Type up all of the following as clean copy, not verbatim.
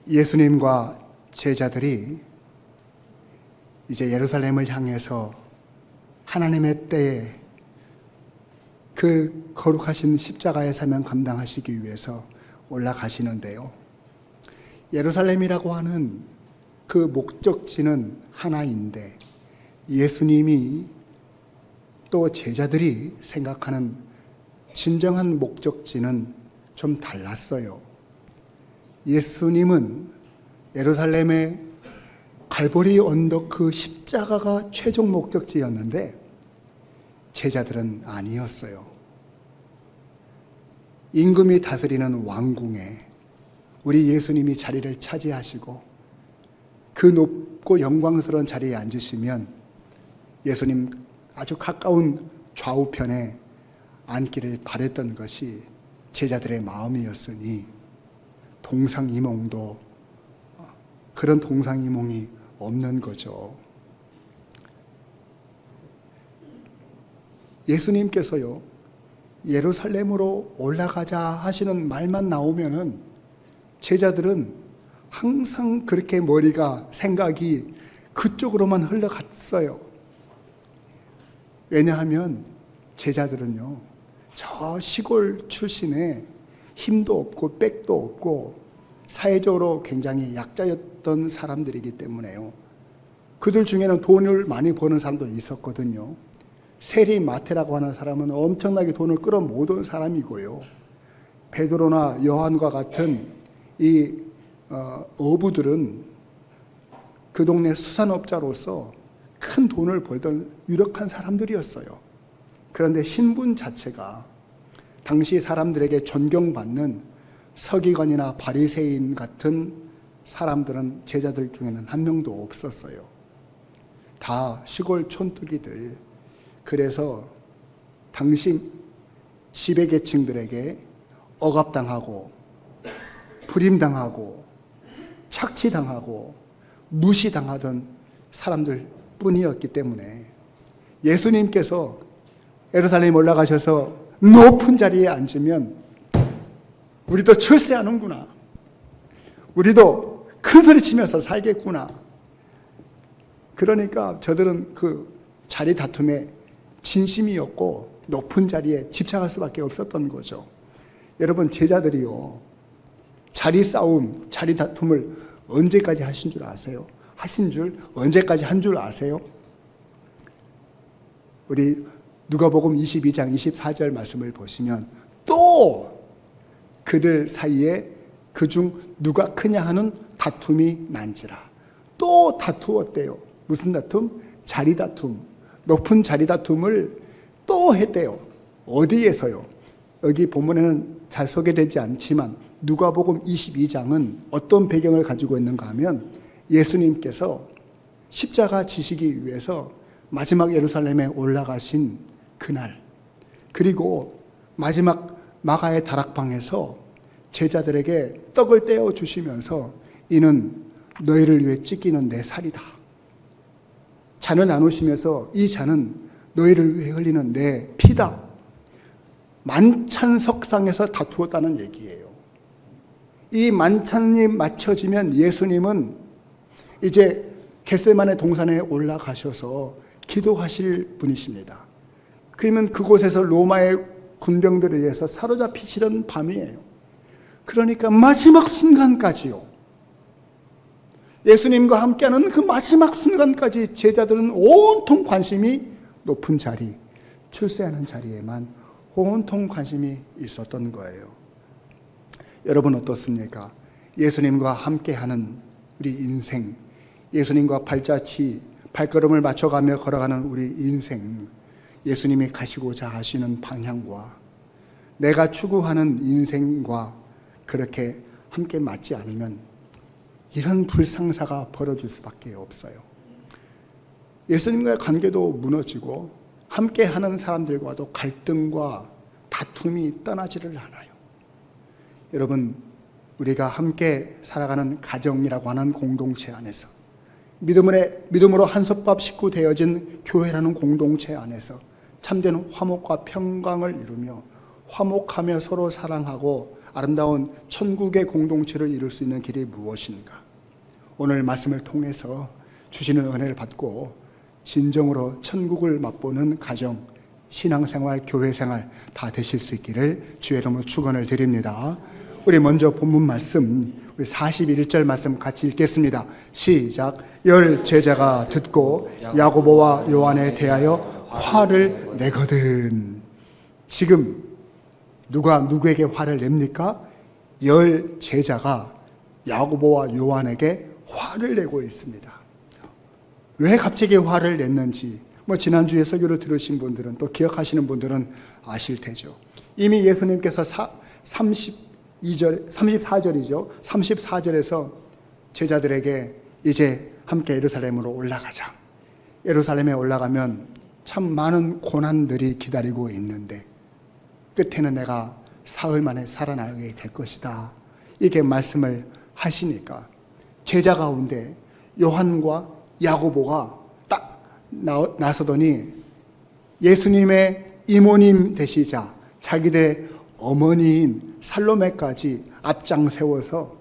예수님과 제자들이 이제 예루살렘을 향해서 하나님의 때에 그 거룩하신 십자가의 사명 감당하시기 위해서 올라가시는데요. 예루살렘이라고 하는 그 목적지는 하나인데 예수님이 또 제자들이 생각하는 진정한 목적지는 좀 달랐어요. 예수님은 예루살렘의 갈보리 언덕 그 십자가가 최종 목적지였는데 제자들은 아니었어요. 임금이 다스리는 왕궁에 우리 예수님이 자리를 차지하시고 그 높고 영광스러운 자리에 앉으시면 예수님 아주 가까운 좌우편에 앉기를 바랬던 것이 제자들의 마음이었으니 동상이몽도 그런 동상이몽이 없는 거죠. 예수님께서요, 예루살렘으로 올라가자 하시는 말만 나오면은 제자들은 항상 그렇게 머리가, 생각이 그쪽으로만 흘러갔어요. 왜냐하면 제자들은요, 저 시골 출신에 힘도 없고 빽도 없고 사회적으로 굉장히 약자였던 사람들이기 때문에요. 그들 중에는 돈을 많이 버는 사람도 있었거든요. 세리 마태라고 하는 사람은 엄청나게 돈을 끌어모은 사람이고요. 베드로나 요한과 같은 이 어부들은 그 동네 수산업자로서 큰 돈을 벌던 유력한 사람들이었어요. 그런데 신분 자체가 당시 사람들에게 존경받는 서기관이나 바리새인 같은 사람들은 제자들 중에는 한 명도 없었어요. 다 시골 촌뜨기들. 그래서 당시 지배계층들에게 억압당하고 불임당하고 착취당하고 무시당하던 사람들 뿐이었기 때문에 예수님께서 예루살렘 올라가셔서 높은 자리에 앉으면 우리도 출세하는구나, 우리도 큰 소리 치면서 살겠구나. 그러니까 저들은 그 자리 다툼에 진심이었고 높은 자리에 집착할 수밖에 없었던 거죠. 여러분, 제자들이요, 자리 싸움, 자리 다툼을 언제까지 하신 줄 아세요? 언제까지 한 줄 아세요? 우리 누가복음 22장 24절 말씀을 보시면 또 그들 사이에 그중 누가 크냐 하는 다툼이 난지라. 또 다투었대요. 무슨 다툼? 자리 다툼. 높은 자리 다툼을 또 했대요. 어디에서요? 여기 본문에는 잘 소개되지 않지만 누가복음 22장은 어떤 배경을 가지고 있는가 하면 예수님께서 십자가 지시기 위해서 마지막 예루살렘에 올라가신 그날, 그리고 마지막 마가의 다락방에서 제자들에게 떡을 떼어 주시면서 이는 너희를 위해 찢기는 내 살이다. 잔을 나누시면서 이 잔은 너희를 위해 흘리는 내 피다. 만찬석상에서 다투었다는 얘기예요. 이 만찬이 마쳐지면 예수님은 이제 겟세마네 동산에 올라가셔서 기도하실 분이십니다. 그러면 그곳에서 로마의 군병들에 의해서 사로잡히시던 밤이에요. 그러니까 마지막 순간까지요, 예수님과 함께하는 그 마지막 순간까지 제자들은 온통 관심이 높은 자리, 출세하는 자리에만 온통 관심이 있었던 거예요. 여러분 어떻습니까? 예수님과 함께하는 우리 인생, 예수님과 발걸음을 맞춰가며 걸어가는 우리 인생, 예수님이 가시고자 하시는 방향과 내가 추구하는 인생과 그렇게 함께 맞지 않으면 이런 불상사가 벌어질 수밖에 없어요. 예수님과의 관계도 무너지고 함께하는 사람들과도 갈등과 다툼이 떠나지를 않아요. 여러분, 우리가 함께 살아가는 가정이라고 하는 공동체 안에서, 믿음으로 한솥밥 식구 되어진 교회라는 공동체 안에서 참된 화목과 평강을 이루며 화목하며 서로 사랑하고 아름다운 천국의 공동체를 이룰 수 있는 길이 무엇인가? 오늘 말씀을 통해서 주시는 은혜를 받고 진정으로 천국을 맛보는 가정, 신앙생활, 교회생활 다 되실 수 있기를 주의 이름으로 축원을 드립니다. 우리 먼저 본문 말씀, 우리 41절 말씀 같이 읽겠습니다. 시작. 열 제자가 듣고 야고보와 요한에 대하여 화를 내거든. 지금 누가 누구에게 화를 냅니까? 열 제자가 야고보와 요한에게 화를 내고 있습니다. 왜 갑자기 화를 냈는지 지난주에 설교를 들으신 분들은 또 기억하시는 분들은 아실 테죠. 이미 예수님께서 34절이죠. 34절에서 제자들에게 이제 함께 예루살렘으로 올라가자. 예루살렘에 올라가면 참 많은 고난들이 기다리고 있는데 끝에는 내가 사흘 만에 살아나게 될 것이다. 이렇게 말씀을 하시니까 제자 가운데 요한과 야고보가 딱 나서더니 예수님의 이모님 되시자 자기들의 어머니인 살로메까지 앞장 세워서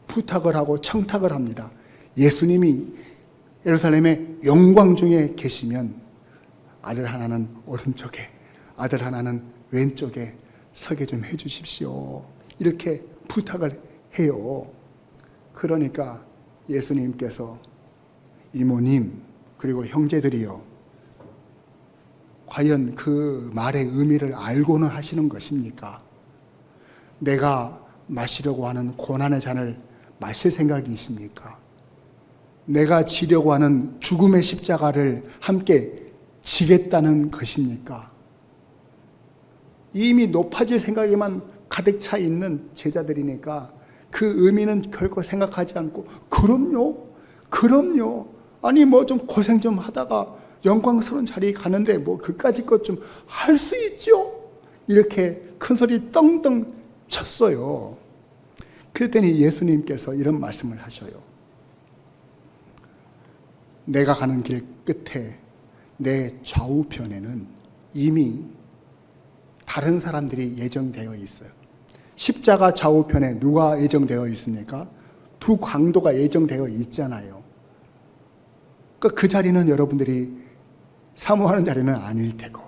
부탁을 하고 청탁을 합니다. 예수님이 예루살렘의 영광 중에 계시면 아들 하나는 오른쪽에, 아들 하나는 왼쪽에 서게 좀 해주십시오. 이렇게 부탁을 해요. 그러니까 예수님께서 이모님 그리고 형제들이요, 과연 그 말의 의미를 알고는 하시는 것입니까? 내가 마시려고 하는 고난의 잔을 마실 생각이십니까? 내가 지려고 하는 죽음의 십자가를 함께 지겠다는 것입니까? 이미 높아질 생각에만 가득 차 있는 제자들이니까 그 의미는 결코 생각하지 않고 그럼요. 아니 좀 고생 좀 하다가 영광스러운 자리에 가는데 그까짓 것 좀 할 수 있죠? 이렇게 큰 소리 떵떵 쳤어요. 그랬더니 예수님께서 이런 말씀을 하셔요. 내가 가는 길 끝에 내 좌우편에는 이미 다른 사람들이 예정되어 있어요. 십자가 좌우편에 누가 예정되어 있습니까? 두 강도가 예정되어 있잖아요. 그 자리는 여러분들이 사모하는 자리는 아닐 테고,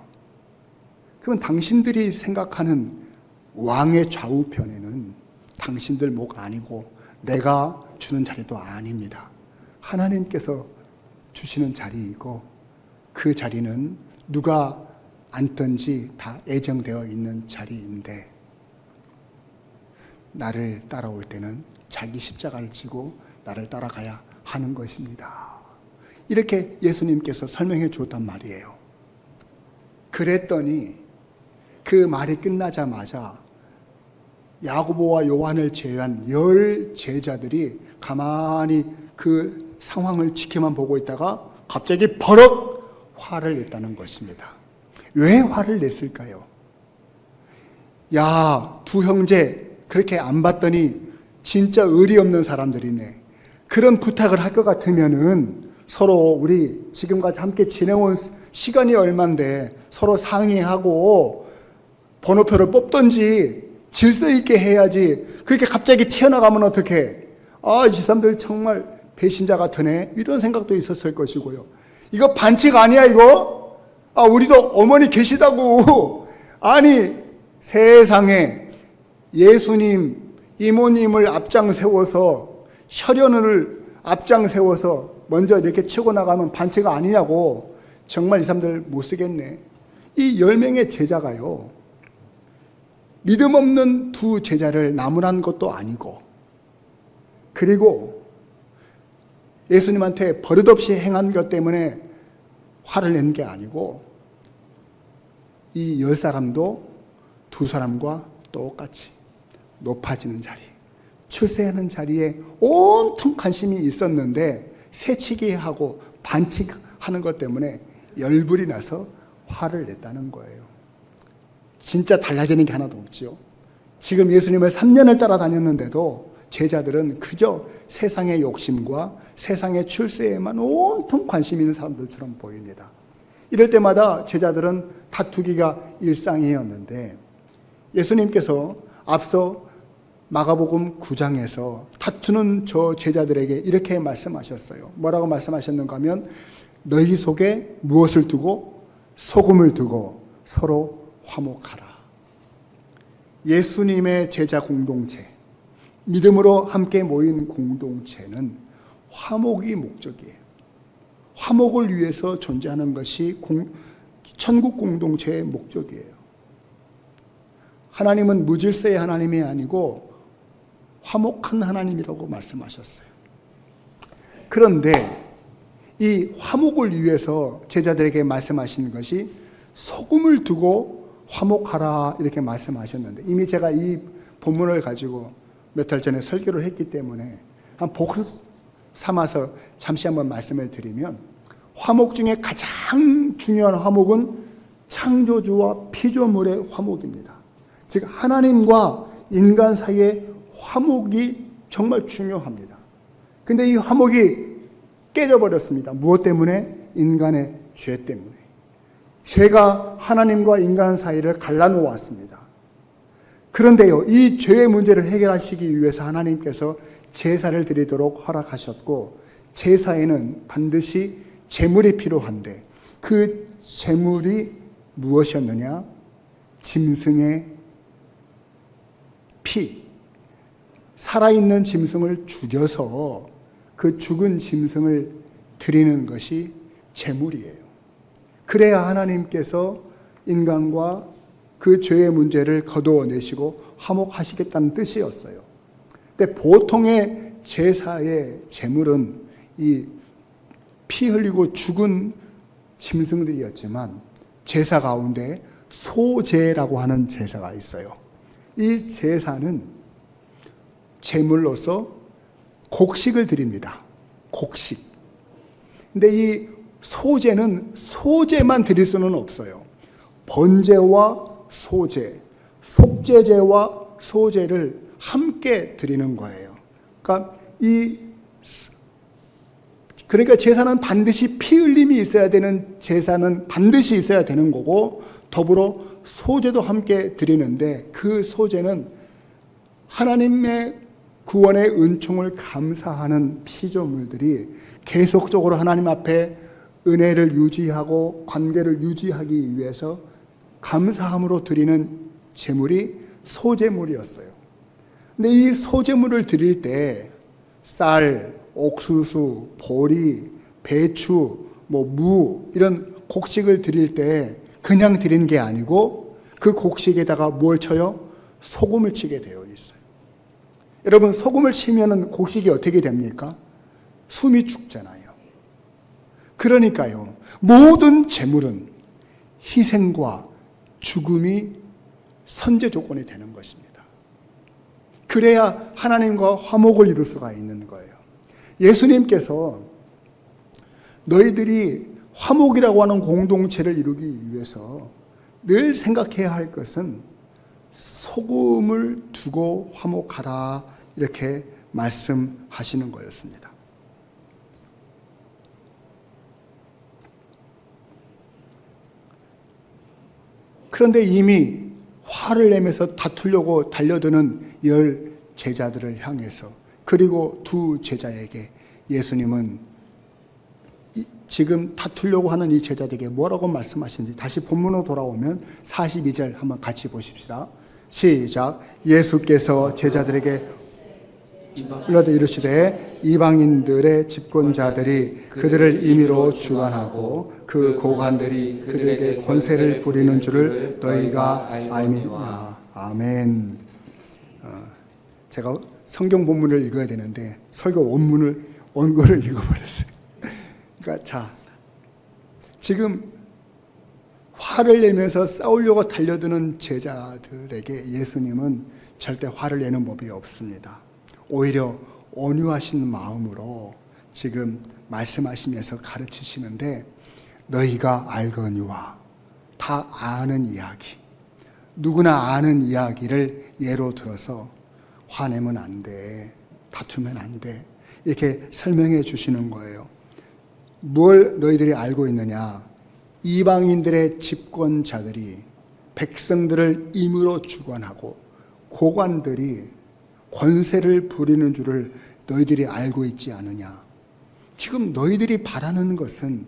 그건 당신들이 생각하는 왕의 좌우편에는 당신들 목 아니고 내가 주는 자리도 아닙니다. 하나님께서 주시는 자리이고 그 자리는 누가 앉든지 다 예정되어 있는 자리인데 나를 따라올 때는 자기 십자가를 지고 나를 따라가야 하는 것입니다. 이렇게 예수님께서 설명해 줬단 말이에요. 그랬더니 그 말이 끝나자마자 야고보와 요한을 제외한 10 제자들이 가만히 그 상황을 지켜만 보고 있다가 갑자기 버럭 화를 냈다는 것입니다. 왜 화를 냈을까요? 야, 두 형제 그렇게 안 봤더니 진짜 의리 없는 사람들이네. 그런 부탁을 할 것 같으면은 서로 우리 지금까지 함께 지내온 시간이 얼만데 서로 상의하고 번호표를 뽑든지 질서 있게 해야지. 그렇게 갑자기 튀어나가면 어떡해? 이 사람들 정말 배신자 같으네. 이런 생각도 있었을 것이고요. 이거 반칙 아니야 이거? 우리도 어머니 계시다고. 아니 세상에 예수님 이모님을 앞장 세워서 혈연을 앞장 세워서 먼저 이렇게 치고 나가면 반칙 아니냐고. 정말 이 사람들 못 쓰겠네. 이 10명의 제자가요, 믿음 없는 두 제자를 나무란 것도 아니고, 그리고 예수님한테 버릇없이 행한 것 때문에 화를 낸 게 아니고, 이 10사람도 두 사람과 똑같이 높아지는 자리, 출세하는 자리에 온통 관심이 있었는데 새치기 하고 반칙하는 것 때문에 열불이 나서 화를 냈다는 거예요. 진짜 달라지는 게 하나도 없죠. 지금 예수님을 3년을 따라다녔는데도 제자들은 그저 세상의 욕심과 세상의 출세에만 온통 관심 있는 사람들처럼 보입니다. 이럴 때마다 제자들은 다투기가 일상이었는데 예수님께서 앞서 마가복음 9장에서 다투는 저 제자들에게 이렇게 말씀하셨어요. 뭐라고 말씀하셨는가 하면 너희 속에 무엇을 두고? 소금을 두고 서로 화목하라. 예수님의 제자 공동체, 믿음으로 함께 모인 공동체는 화목이 목적이에요. 화목을 위해서 존재하는 것이 천국 공동체의 목적이에요. 하나님은 무질서의 하나님이 아니고 화목한 하나님이라고 말씀하셨어요. 그런데 이 화목을 위해서 제자들에게 말씀하신 것이 소금을 두고 화목하라 이렇게 말씀하셨는데, 이미 제가 이 본문을 가지고 몇 달 전에 설교를 했기 때문에 한 복습 삼아서 잠시 한번 말씀을 드리면, 화목 중에 가장 중요한 화목은 창조주와 피조물의 화목입니다. 즉 하나님과 인간 사이의 화목이 정말 중요합니다. 근데 이 화목이 깨져버렸습니다. 무엇 때문에? 인간의 죄 때문에. 죄가 하나님과 인간 사이를 갈라놓았습니다. 그런데요, 이 죄의 문제를 해결하시기 위해서 하나님께서 제사를 드리도록 허락하셨고, 제사에는 반드시 제물이 필요한데 그 제물이 무엇이었느냐? 짐승의 피, 살아있는 짐승을 죽여서 그 죽은 짐승을 드리는 것이 제물이에요. 그래야 하나님께서 인간과 그 죄의 문제를 거두어내시고 화목하시겠다는 뜻이었어요. 근데 보통의 제사의 제물은 이 피 흘리고 죽은 짐승들이었지만, 제사 가운데 소제라고 하는 제사가 있어요. 이 제사는 제물로서 곡식을 드립니다. 곡식. 근데 이 소제는 소제만 드릴 수는 없어요. 번제와 소제, 속죄제와 소제를 함께 드리는 거예요. 그러니까 제사는 반드시 피 흘림이 있어야 되는 제사는 반드시 있어야 되는 거고, 더불어 소제도 함께 드리는데, 그 소제는 하나님의 구원의 은총을 감사하는 피조물들이 계속적으로 하나님 앞에 은혜를 유지하고 관계를 유지하기 위해서 감사함으로 드리는 제물이 소제물이었어요. 근데 이 소제물을 드릴 때 쌀, 옥수수, 보리, 배추, 무 이런 곡식을 드릴 때 그냥 드리는 게 아니고 그 곡식에다가 뭘 쳐요? 소금을 치게 되어 있어요. 여러분, 소금을 치면 곡식이 어떻게 됩니까? 숨이 죽잖아요. 그러니까요, 모든 제물은 희생과 죽음이 선제 조건이 되는 것입니다. 그래야 하나님과 화목을 이룰 수가 있는 거예요. 예수님께서 너희들이 화목이라고 하는 공동체를 이루기 위해서 늘 생각해야 할 것은 소금을 두고 화목하라 이렇게 말씀하시는 거였습니다. 그런데 이미 화를 내면서 다투려고 달려드는 10 제자들을 향해서, 그리고 2 제자에게 예수님은 지금 다투려고 하는 이 제자들에게 뭐라고 말씀하시는지 다시 본문으로 돌아오면 42절 한번 같이 보십시다. 시작. 예수께서 제자들에게 일러되 이르시되 이방인들의 집권자들이 그들을 임의로 주관하고 그 고관들이 그들에게 권세를 부리는 줄을 너희가 알미라. 아멘. 제가 성경 본문을 읽어야 되는데 설교 원고를 읽어버렸어요. 그러니까 지금 화를 내면서 싸우려고 달려드는 제자들에게 예수님은 절대 화를 내는 법이 없습니다. 오히려 온유하신 마음으로 지금 말씀하시면서 가르치시는데, 너희가 알거니와, 다 아는 이야기, 누구나 아는 이야기를 예로 들어서 화내면 안 돼, 다투면 안 돼, 이렇게 설명해 주시는 거예요. 뭘 너희들이 알고 있느냐? 이방인들의 집권자들이 백성들을 임으로 주관하고 고관들이 권세를 부리는 줄을 너희들이 알고 있지 않느냐. 지금 너희들이 바라는 것은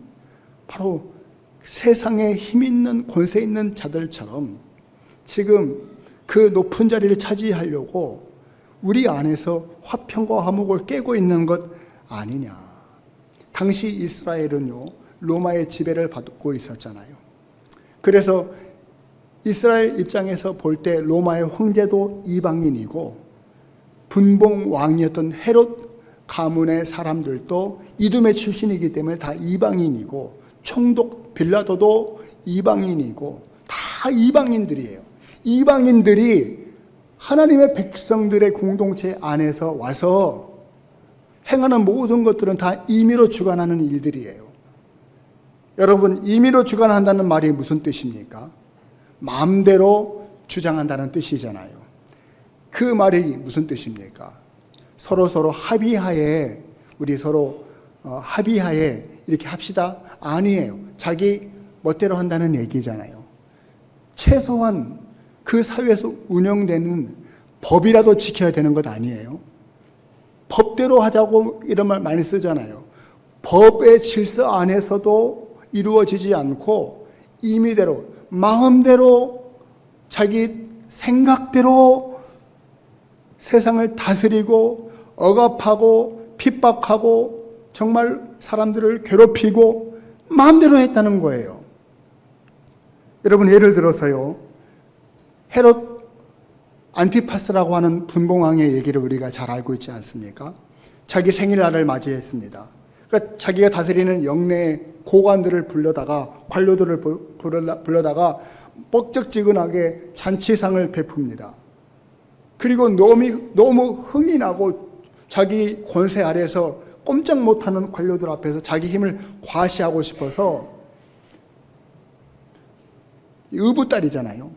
바로 세상에 힘 있는 권세 있는 자들처럼 지금 그 높은 자리를 차지하려고 우리 안에서 화평과 화목을 깨고 있는 것 아니냐. 당시 이스라엘은요, 로마의 지배를 받고 있었잖아요. 그래서 이스라엘 입장에서 볼 때 로마의 황제도 이방인이고 분봉 왕이었던 헤롯 가문의 사람들도 이두메 출신이기 때문에 다 이방인이고, 총독 빌라도도 이방인이고, 다 이방인들이에요. 이방인들이 하나님의 백성들의 공동체 안에서 와서 행하는 모든 것들은 다 임의로 주관하는 일들이에요. 여러분, 임의로 주관한다는 말이 무슨 뜻입니까? 마음대로 주장한다는 뜻이잖아요. 그 말이 무슨 뜻입니까? 서로 합의하에, 우리 서로 합의하에 이렇게 합시다? 아니에요. 자기 멋대로 한다는 얘기잖아요. 최소한 그 사회에서 운영되는 법이라도 지켜야 되는 것 아니에요? 법대로 하자고 이런 말 많이 쓰잖아요. 법의 질서 안에서도 이루어지지 않고 임의대로, 마음대로, 자기 생각대로 세상을 다스리고 억압하고 핍박하고 정말 사람들을 괴롭히고 마음대로 했다는 거예요. 여러분, 예를 들어서요, 헤롯 안티파스라고 하는 분봉왕의 얘기를 우리가 잘 알고 있지 않습니까? 자기 생일날을 맞이했습니다. 그러니까 자기가 다스리는 영내 고관들을 불러다가, 관료들을 불러다가 뻑적지근하게 잔치상을 베풉니다. 그리고 너무 흥이 나고 자기 권세 아래에서 꼼짝 못하는 관료들 앞에서 자기 힘을 과시하고 싶어서, 의붓딸이잖아요.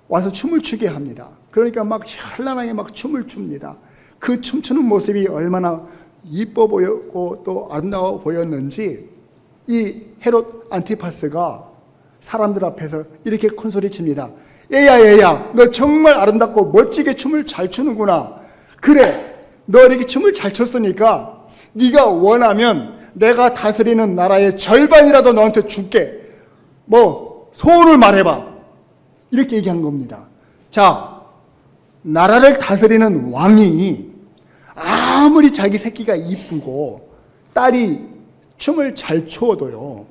와서 춤을 추게 합니다. 그러니까 막 현란하게 막 춤을 춥니다. 그 춤추는 모습이 얼마나 이뻐 보였고 또 아름다워 보였는지 이 헤롯 안티파스가 사람들 앞에서 이렇게 큰 소리 칩니다. 얘야, 너 정말 아름답고 멋지게 춤을 잘 추는구나. 그래, 너 이렇게 춤을 잘 췄으니까 네가 원하면 내가 다스리는 나라의 절반이라도 너한테 줄게. 뭐 소원을 말해봐. 이렇게 얘기한 겁니다. 자, 나라를 다스리는 왕이 아무리 자기 새끼가 이쁘고 딸이 춤을 잘 추어도요,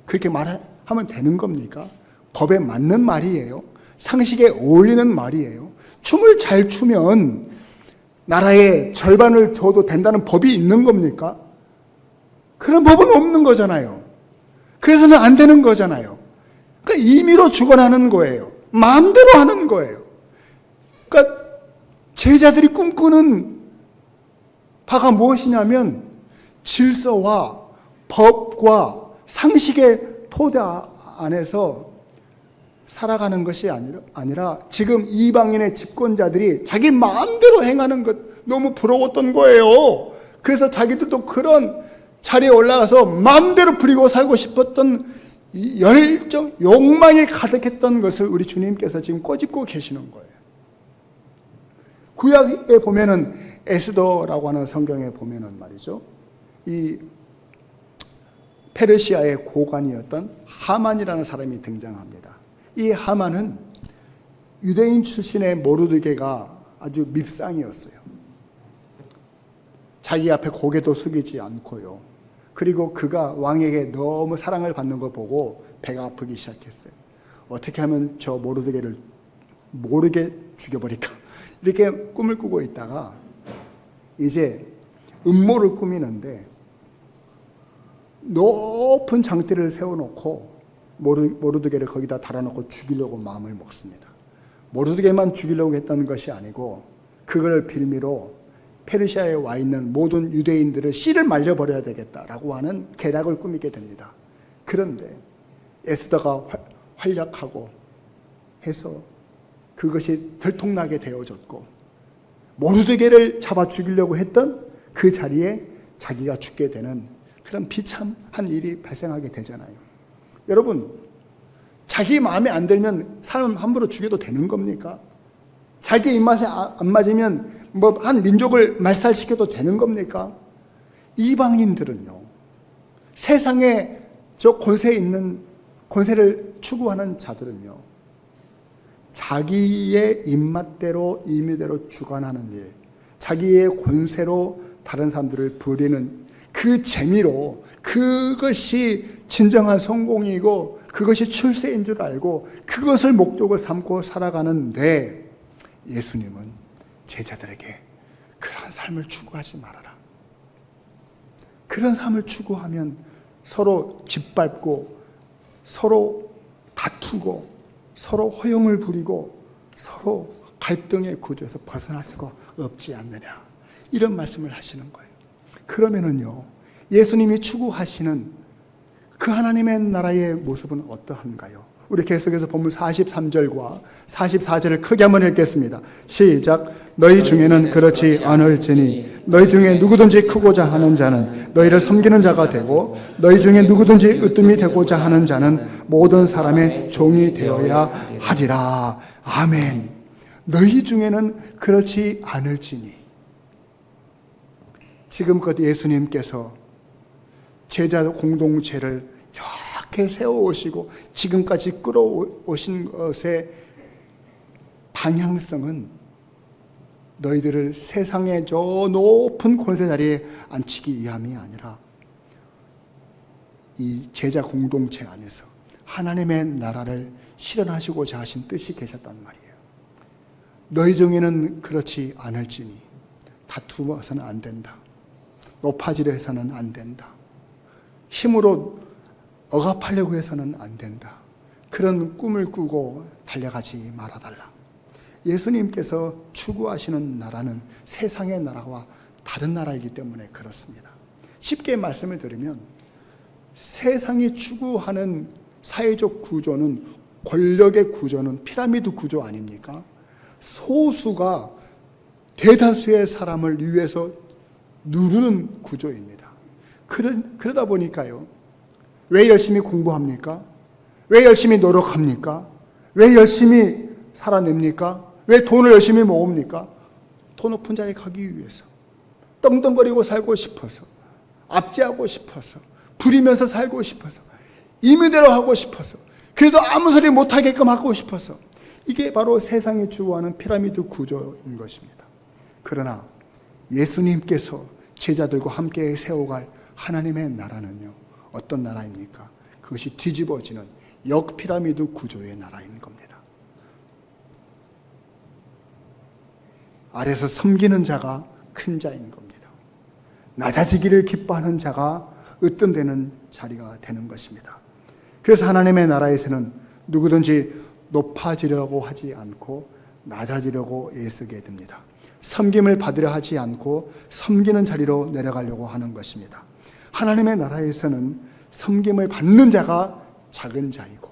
그렇게 말하면 되는 겁니까? 법에 맞는 말이에요. 상식에 어울리는 말이에요. 춤을 잘 추면 나라의 절반을 줘도 된다는 법이 있는 겁니까? 그런 법은 없는 거잖아요. 그래서는 안 되는 거잖아요. 그러니까 임의로 주관하는 거예요. 마음대로 하는 거예요. 그러니까 제자들이 꿈꾸는 바가 무엇이냐면 질서와 법과 상식의 토대 안에서 살아가는 것이 아니라 지금 이방인의 집권자들이 자기 마음대로 행하는 것, 너무 부러웠던 거예요. 그래서 자기들도 그런 자리에 올라가서 마음대로 부리고 살고 싶었던 이 열정, 욕망이 가득했던 것을 우리 주님께서 지금 꼬집고 계시는 거예요. 구약에 보면은 에스더라고 하는 성경에 보면은 말이죠, 이 페르시아의 고관이었던 하만이라는 사람이 등장합니다. 이 하만은 유대인 출신의 모르드게가 아주 밉상이었어요. 자기 앞에 고개도 숙이지 않고요. 그리고 그가 왕에게 너무 사랑을 받는 걸 보고 배가 아프기 시작했어요. 어떻게 하면 저 모르드게를 모르게 죽여버릴까? 이렇게 꿈을 꾸고 있다가 이제 음모를 꾸미는데 높은 장대를 세워놓고 모르드게를 거기다 달아놓고 죽이려고 마음을 먹습니다. 모르드게만 죽이려고 했던 것이 아니고 그걸 빌미로 페르시아에 와 있는 모든 유대인들을 씨를 말려버려야 되겠다라고 하는 계략을 꾸미게 됩니다. 그런데 에스더가 활약하고 해서 그것이 들통나게 되어졌고, 모르드게를 잡아 죽이려고 했던 그 자리에 자기가 죽게 되는 그런 비참한 일이 발생하게 되잖아요. 여러분, 자기 마음에 안 들면 사람 함부로 죽여도 되는 겁니까? 자기 입맛에 안 맞으면 뭐 한 민족을 말살시켜도 되는 겁니까? 이방인들은요, 세상에 저 권세 있는 권세를 추구하는 자들은요, 자기의 입맛대로 임의대로 주관하는 일, 자기의 권세로 다른 사람들을 부리는 그 재미로, 그것이 진정한 성공이고 그것이 출세인 줄 알고 그것을 목적으로 삼고 살아가는데, 예수님은 제자들에게 그런 삶을 추구하지 말아라. 그런 삶을 추구하면 서로 짓밟고 서로 다투고 서로 허용을 부리고 서로 갈등의 구조에서 벗어날 수가 없지 않느냐, 이런 말씀을 하시는 거예요. 그러면은요, 예수님이 추구하시는 그 하나님의 나라의 모습은 어떠한가요? 우리 계속해서 본문 43절과 44절을 크게 한번 읽겠습니다. 시작. 너희 중에는 그렇지 않을지니 너희 중에 누구든지 크고자 하는 자는 너희를 섬기는 자가 되고 너희 중에 누구든지 으뜸이 되고자 하는 자는 모든 사람의 종이 되어야 하리라. 아멘. 너희 중에는 그렇지 않을지니, 지금껏 예수님께서 제자 공동체를 이렇게 세워오시고 지금까지 끌어오신 것의 방향성은 너희들을 세상의 저 높은 권세 자리에 앉히기 위함이 아니라 이 제자 공동체 안에서 하나님의 나라를 실현하시고자 하신 뜻이 계셨단 말이에요. 너희 중에는 그렇지 않을지니, 다투어서는 안 된다. 높아지려 해서는 안 된다. 힘으로 억압하려고 해서는 안 된다. 그런 꿈을 꾸고 달려가지 말아달라. 예수님께서 추구하시는 나라는 세상의 나라와 다른 나라이기 때문에 그렇습니다. 쉽게 말씀을 드리면, 세상이 추구하는 사회적 구조는, 권력의 구조는 피라미드 구조 아닙니까? 소수가 대다수의 사람을 위해서 누르는 구조입니다. 그러다 보니까요, 왜 열심히 공부합니까? 왜 열심히 노력합니까? 왜 열심히 살아냅니까? 왜 돈을 열심히 모읍니까? 더 높은 자리에 가기 위해서, 떵떵거리고 살고 싶어서, 압제하고 싶어서, 부리면서 살고 싶어서, 임의대로 하고 싶어서, 그래도 아무 소리 못하게끔 하고 싶어서, 이게 바로 세상이 추구하는 피라미드 구조인 것입니다. 그러나 예수님께서 제자들과 함께 세워갈 하나님의 나라는요, 어떤 나라입니까? 그것이 뒤집어지는 역피라미드 구조의 나라인 겁니다. 아래서 섬기는 자가 큰 자인 겁니다. 낮아지기를 기뻐하는 자가 으뜸되는 자리가 되는 것입니다. 그래서 하나님의 나라에서는 누구든지 높아지려고 하지 않고 낮아지려고 애쓰게 됩니다. 섬김을 받으려 하지 않고 섬기는 자리로 내려가려고 하는 것입니다. 하나님의 나라에서는 섬김을 받는 자가 작은 자이고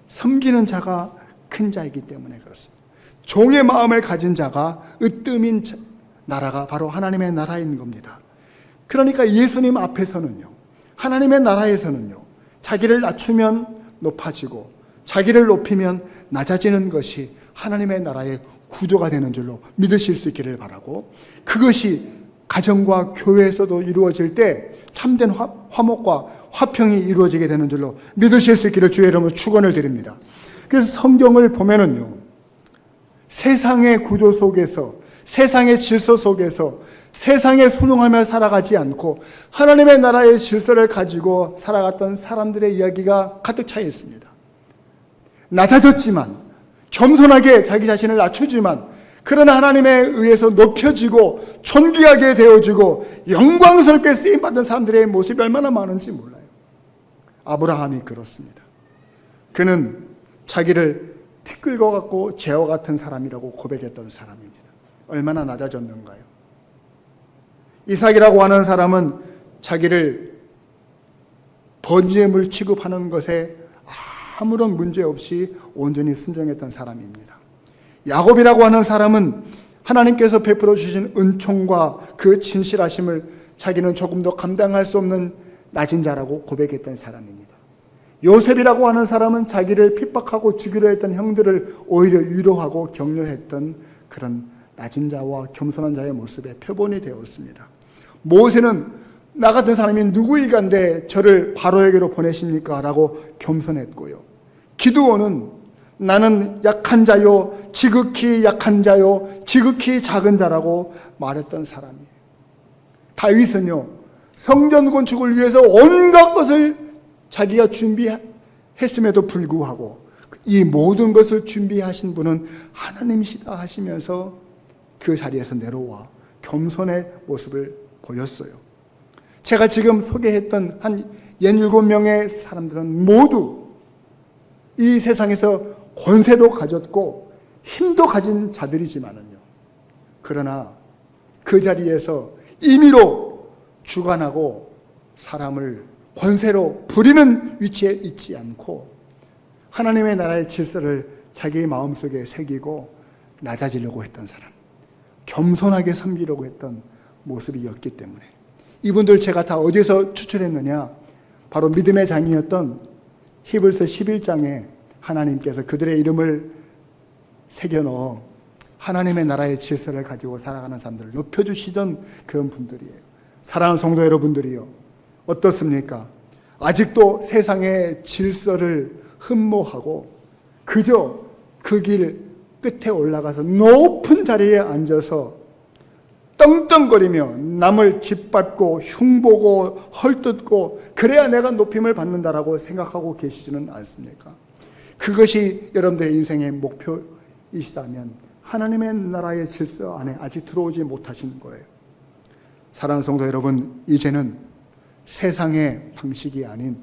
섬기는 자가 큰 자이기 때문에 그렇습니다. 종의 마음을 가진 자가 으뜸인 나라가 바로 하나님의 나라인 겁니다. 그러니까 예수님 앞에서는요, 하나님의 나라에서는요, 자기를 낮추면 높아지고 자기를 높이면 낮아지는 것이 하나님의 나라의 구조가 되는 줄로 믿으실 수 있기를 바라고, 그것이 가정과 교회에서도 이루어질 때 참된 화목과 화평이 이루어지게 되는 줄로 믿으실 수 있기를 주의 이름으로 축원을 드립니다. 그래서 성경을 보면은요, 세상의 구조 속에서, 세상의 질서 속에서 세상에 순응하며 살아가지 않고 하나님의 나라의 질서를 가지고 살아갔던 사람들의 이야기가 가득 차 있습니다. 낮아졌지만, 겸손하게 자기 자신을 낮추지만, 그러나 하나님에 의해서 높여지고 존귀하게 되어지고 영광스럽게 쓰임받은 사람들의 모습이 얼마나 많은지 몰라요. 아브라함이 그렇습니다. 그는 자기를 티끌과 같고 재와 같은 사람이라고 고백했던 사람입니다. 얼마나 낮아졌는가요? 이삭이라고 하는 사람은 자기를 번제물 취급하는 것에 아무런 문제 없이 온전히 순종했던 사람입니다. 야곱이라고 하는 사람은 하나님께서 베풀어 주신 은총과 그 진실하심을 자기는 조금 더 감당할 수 없는 낮은 자라고 고백했던 사람입니다. 요셉이라고 하는 사람은 자기를 핍박하고 죽이려 했던 형들을 오히려 위로하고 격려했던 그런 낮은 자와 겸손한 자의 모습의 표본이 되었습니다. 모세는 나 같은 사람이 누구이간데 저를 바로에게로 보내십니까? 라고 겸손했고요. 기드온은 나는 약한 자요, 지극히 약한 자요, 지극히 작은 자라고 말했던 사람이에요. 다윗은요, 성전 건축을 위해서 온갖 것을 자기가 준비했음에도 불구하고 이 모든 것을 준비하신 분은 하나님이시다 하시면서 그 자리에서 내려와 겸손의 모습을 보였어요. 제가 지금 소개했던 한 67명의 사람들은 모두 이 세상에서 권세도 가졌고 힘도 가진 자들이지만은요, 그러나 그 자리에서 임의로 주관하고 사람을 권세로 부리는 위치에 있지 않고 하나님의 나라의 질서를 자기의 마음속에 새기고 낮아지려고 했던 사람, 겸손하게 섬기려고 했던 모습이었기 때문에 이분들 제가 다 어디서 추출했느냐, 바로 믿음의 장이었던 히브리서 11장에 하나님께서 그들의 이름을 새겨넣어 하나님의 나라의 질서를 가지고 살아가는 사람들을 높여주시던 그런 분들이에요. 사랑하는 성도 여러분들이요, 어떻습니까? 아직도 세상의 질서를 흠모하고 그저 그 길 끝에 올라가서 높은 자리에 앉아서 떵떵거리며 남을 짓밟고 흉보고 헐뜯고 그래야 내가 높임을 받는다라고 생각하고 계시지는 않습니까? 그것이 여러분들의 인생의 목표이시다면 하나님의 나라의 질서 안에 아직 들어오지 못하신 거예요. 사랑하는 성도 여러분, 이제는 세상의 방식이 아닌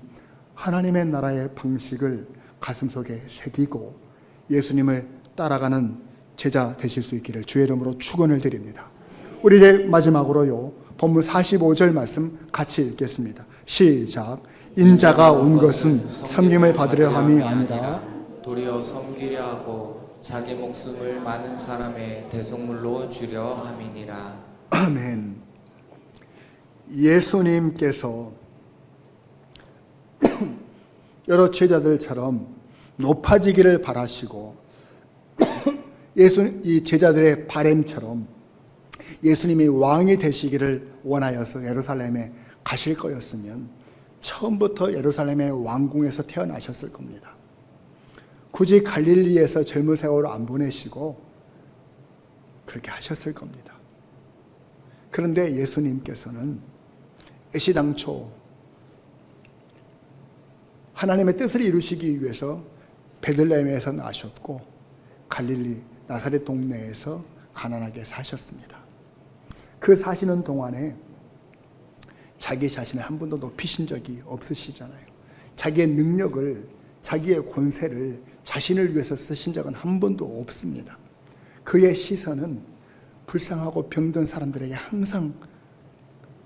하나님의 나라의 방식을 가슴속에 새기고 예수님을 따라가는 제자 되실 수 있기를 주의 이름으로 축원을 드립니다. 우리 이제 마지막으로요, 본문 45절 말씀 같이 읽겠습니다. 시작. 인자가 온 것은 섬김을 받으려 함이 아니라 도리어 섬기려 하고 자기 목숨을 많은 사람의 대속물로 주려 함이니라. 아멘. 예수님께서 여러 제자들처럼 높아지기를 바라시고 이 제자들의 바램처럼 예수님이 왕이 되시기를 원하여서 예루살렘에 가실 거였으면 처음부터 예루살렘의 왕궁에서 태어나셨을 겁니다. 굳이 갈릴리에서 젊은 세월을 안 보내시고 그렇게 하셨을 겁니다. 그런데 예수님께서는 애시당초 하나님의 뜻을 이루시기 위해서 베들레헴에서 나셨고 갈릴리 나사렛 동네에서 가난하게 사셨습니다. 그 사시는 동안에 자기 자신을 한 번도 높이신 적이 없으시잖아요. 자기의 능력을, 자기의 권세를 자신을 위해서 쓰신 적은 한 번도 없습니다. 그의 시선은 불쌍하고 병든 사람들에게 항상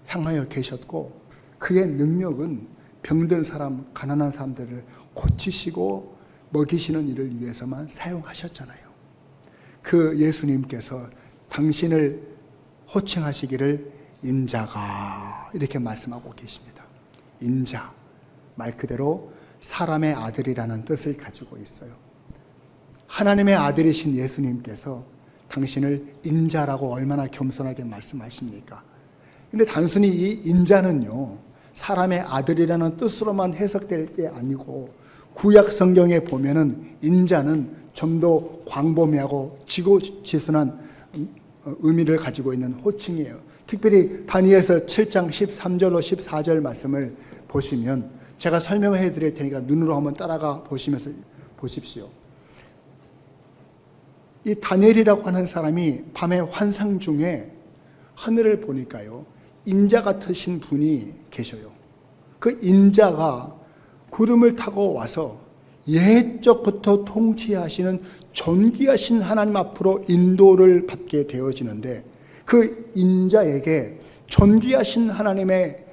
향하여 계셨고 그의 능력은 병든 사람, 가난한 사람들을 고치시고 먹이시는 일을 위해서만 사용하셨잖아요. 그 예수님께서 당신을 호칭하시기를 인자가 이렇게 말씀하고 계십니다. 인자, 말 그대로 사람의 아들이라는 뜻을 가지고 있어요. 하나님의 아들이신 예수님께서 당신을 인자라고 얼마나 겸손하게 말씀하십니까? 근데 단순히 이 인자는요, 사람의 아들이라는 뜻으로만 해석될 게 아니고 구약 성경에 보면은 인자는 좀 더 광범위하고 지고지순한 의미를 가지고 있는 호칭이에요. 특별히 다니엘서 7장 13절로 14절 말씀을 보시면 제가 설명해 드릴 테니까 눈으로 한번 따라가 보시면서 보십시오. 이 다니엘이라고 하는 사람이 밤의 환상 중에 하늘을 보니까요, 인자 같으신 분이 계셔요. 그 인자가 구름을 타고 와서 옛적부터 통치하시는 존귀하신 하나님 앞으로 인도를 받게 되어지는데 그 인자에게 존귀하신 하나님의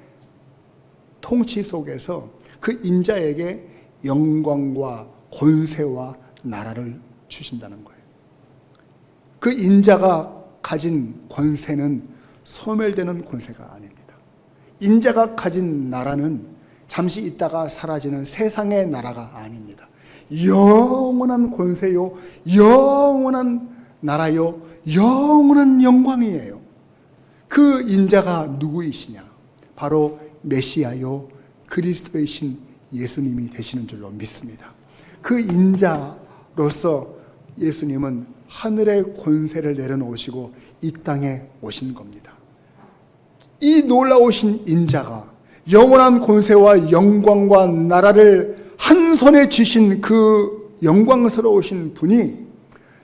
통치 속에서 그 인자에게 영광과 권세와 나라를 주신다는 거예요. 그 인자가 가진 권세는 소멸되는 권세가 아닙니다. 인자가 가진 나라는 잠시 있다가 사라지는 세상의 나라가 아닙니다. 영원한 권세요, 영원한 나라요, 영원한 영광이에요. 그 인자가 누구이시냐? 바로 메시아요 그리스도이신 예수님이 되시는 줄로 믿습니다. 그 인자로서 예수님은 하늘의 권세를 내려놓으시고 이 땅에 오신 겁니다. 이 놀라우신 인자가 영원한 권세와 영광과 나라를 한 손에 쥐신 그 영광스러우신 분이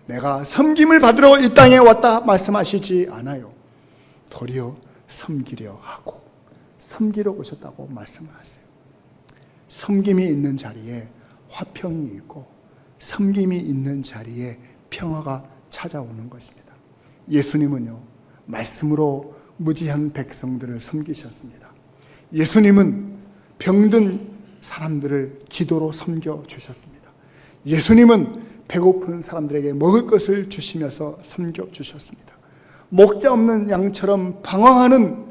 내가 섬김을 받으러 이 땅에 왔다 말씀하시지 않아요. 도리어 섬기려 하고 섬기러 오셨다고 말씀하세요. 섬김이 있는 자리에 화평이 있고 섬김이 있는 자리에 평화가 찾아오는 것입니다. 예수님은요, 말씀으로 무지한 백성들을 섬기셨습니다. 예수님은 병든 사람들을 기도로 섬겨주셨습니다. 예수님은 배고픈 사람들에게 먹을 것을 주시면서 섬겨주셨습니다. 목자 없는 양처럼 방황하는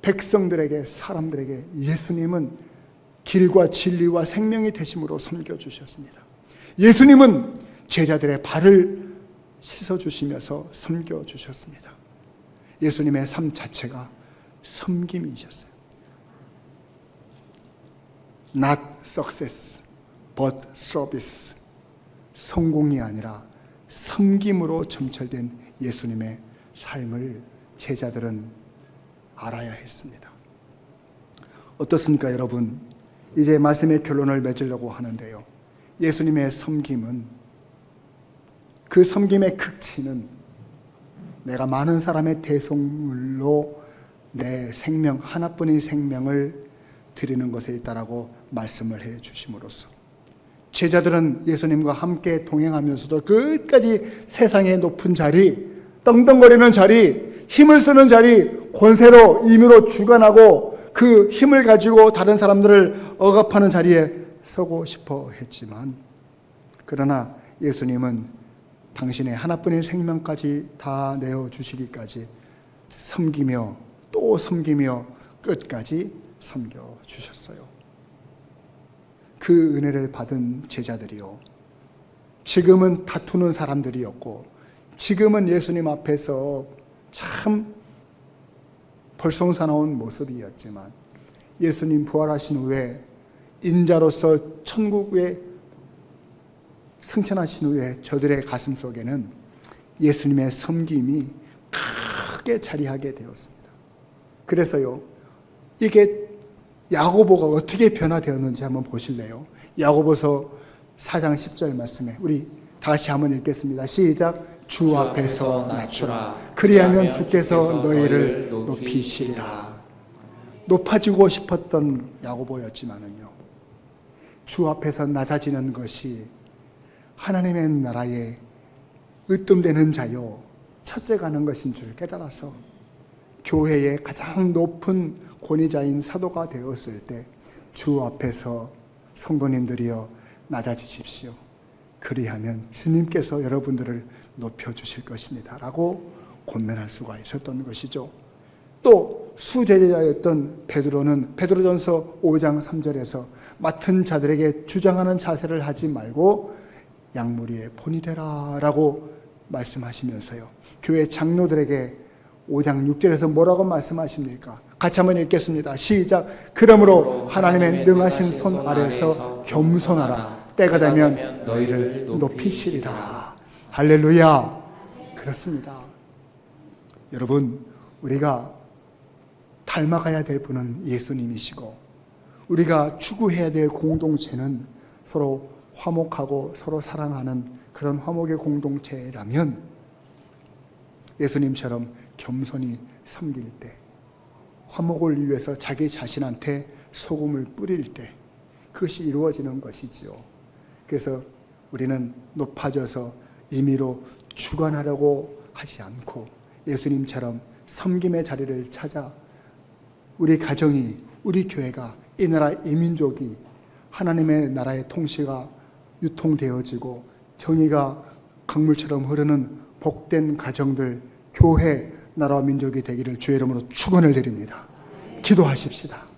백성들에게, 사람들에게 예수님은 길과 진리와 생명이 되심으로 섬겨주셨습니다. 예수님은 제자들의 발을 씻어주시면서 섬겨주셨습니다. 예수님의 삶 자체가 섬김이셨어요. Not success, but service. 성공이 아니라 섬김으로 점철된 예수님의 삶을 제자들은 알아야 했습니다. 어떻습니까, 여러분? 이제 말씀의 결론을 맺으려고 하는데요. 예수님의 섬김은, 그 섬김의 극치는 내가 많은 사람의 대속물로 내 생명, 하나뿐인 생명을 드리는 것에 있다라고 말씀을 해 주심으로써 제자들은 예수님과 함께 동행하면서도 끝까지 세상의 높은 자리, 떵떵거리는 자리, 힘을 쓰는 자리, 권세로 임의로 주관하고 그 힘을 가지고 다른 사람들을 억압하는 자리에 서고 싶어 했지만, 그러나 예수님은 당신의 하나뿐인 생명까지 다 내어주시기까지 섬기며 또 섬기며 끝까지 섬겨주셨어요. 그 은혜를 받은 제자들이요, 지금은 다투는 사람들이었고 지금은 예수님 앞에서 참 벌성사나운 모습이었지만, 예수님 부활하신 후에 인자로서 천국에 승천하신 후에 저들의 가슴 속에는 예수님의 섬김이 크게 자리하게 되었습니다. 그래서요, 이게 야고보가 어떻게 변화되었는지 한번 보실래요? 야고보서 4장 10절 말씀에 우리 다시 한번 읽겠습니다. 시작. 주 앞에서 낮추라. 그리하면 주께서 너희를 높이시리라. 높아지고 싶었던 야고보였지만은요, 주 앞에서 낮아지는 것이 하나님의 나라에 으뜸되는 자요, 첫째 가는 것인 줄 깨달아서 교회의 가장 높은 권위자인 사도가 되었을 때 주 앞에서 성도님들이여 낮아지십시오. 그리하면 주님께서 여러분들을 높여주실 것입니다 라고 권면할 수가 있었던 것이죠. 또 수제자였던 베드로는 베드로전서 5장 3절에서 맡은 자들에게 주장하는 자세를 하지 말고 양무리의 본이 되라 라고 말씀하시면서요, 교회 장로들에게 5장 6절에서 뭐라고 말씀하십니까? 같이 한번 읽겠습니다. 시작. 그러므로 하나님의 능하신 손 아래서 겸손하라. 때가 되면 너희를 높이시리라. 할렐루야. 그렇습니다. 여러분, 우리가 닮아가야 될 분은 예수님이시고, 우리가 추구해야 될 공동체는 서로 화목하고 서로 사랑하는 그런 화목의 공동체라면, 예수님처럼 겸손히 섬길 때, 화목을 위해서 자기 자신한테 소금을 뿌릴 때 그것이 이루어지는 것이지요. 그래서 우리는 높아져서 임의로 주관하려고 하지 않고 예수님처럼 섬김의 자리를 찾아 우리 가정이, 우리 교회가, 이 나라 이 민족이 하나님의 나라의 통치가 유통되어지고 정의가 강물처럼 흐르는 복된 가정들, 교회, 나라와 민족이 되기를 주의 이름으로 축원을 드립니다. 기도하십시다.